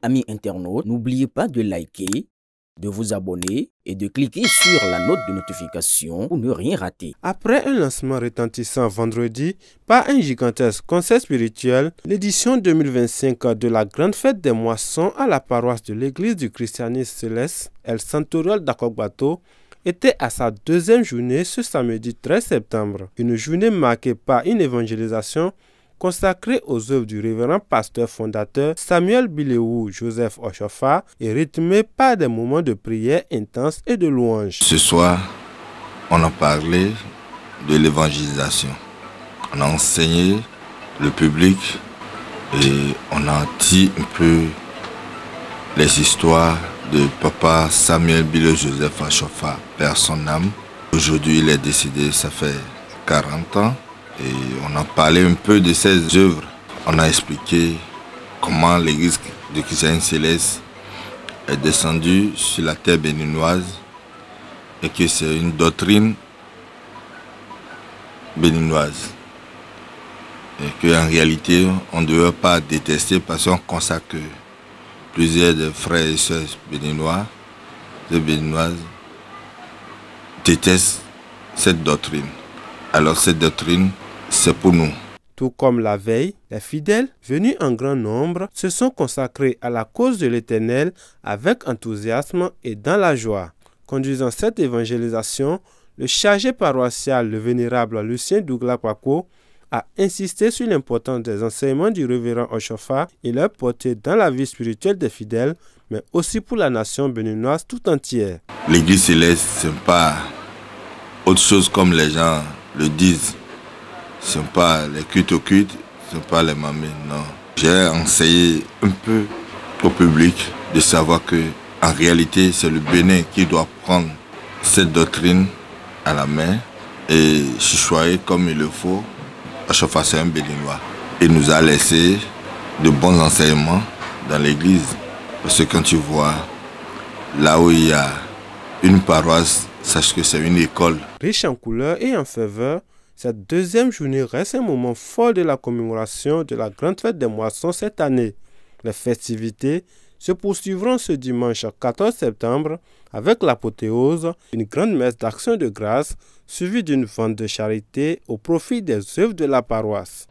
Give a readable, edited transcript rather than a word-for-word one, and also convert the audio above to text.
Amis internautes, n'oubliez pas de liker, de vous abonner et de cliquer sur la note de notification pour ne rien rater. Après un lancement retentissant vendredi par un gigantesque concert spirituel, l'édition 2025 de la Grande Fête des Moissons à la paroisse de l'Église du Christianisme Céleste, El Santoral d'Akogbato, était à sa deuxième journée ce samedi 13 septembre. Une journée marquée par une évangélisation consacrée aux œuvres du révérend pasteur fondateur Samuel Bilewu Joseph Oshofa et rythmée par des moments de prière intenses et de louange. Ce soir, on a parlé de l'évangélisation. On a enseigné le public et on a dit un peu les histoires de papa Samuel Bilewu Joseph Oshofa, père son âme. Aujourd'hui, il est décédé, ça fait 40 ans. Et on a parlé un peu de ses œuvres. On a expliqué comment l'église du Christianisme Céleste est descendue sur la terre béninoise et que c'est une doctrine béninoise. Et qu'en réalité, on ne devrait pas détester parce qu'on constate que plusieurs des frères et sœurs béninois et béninoises détestent cette doctrine. Alors cette doctrine, c'est pour nous. Tout comme la veille, les fidèles, venus en grand nombre, se sont consacrés à la cause de l'Éternel avec enthousiasme et dans la joie. Conduisant cette évangélisation, le chargé paroissial, le vénérable Lucien Douglas Paco, a insisté sur l'importance des enseignements du révérend Oshofa et leur portée dans la vie spirituelle des fidèles, mais aussi pour la nation béninoise tout entière. L'Église céleste, ce n'est pas autre chose comme les gens le disent. Ce ne sont pas les cultes occultes, ce ne sont pas les mamelles, non. J'ai enseigné un peu au public de savoir que en réalité, c'est le Bénin qui doit prendre cette doctrine à la main et choisir comme il le faut. Oshofa, c'est un Béninois. Il nous a laissé de bons enseignements dans l'église. Parce que quand tu vois là où il y a une paroisse, sache que c'est une école. Riche en couleurs et en ferveur, cette deuxième journée reste un moment fort de la commémoration de la Grande Fête des Moissons cette année. Les festivités se poursuivront ce dimanche 14 septembre avec l'apothéose, une grande messe d'action de grâce suivie d'une vente de charité au profit des œuvres de la paroisse.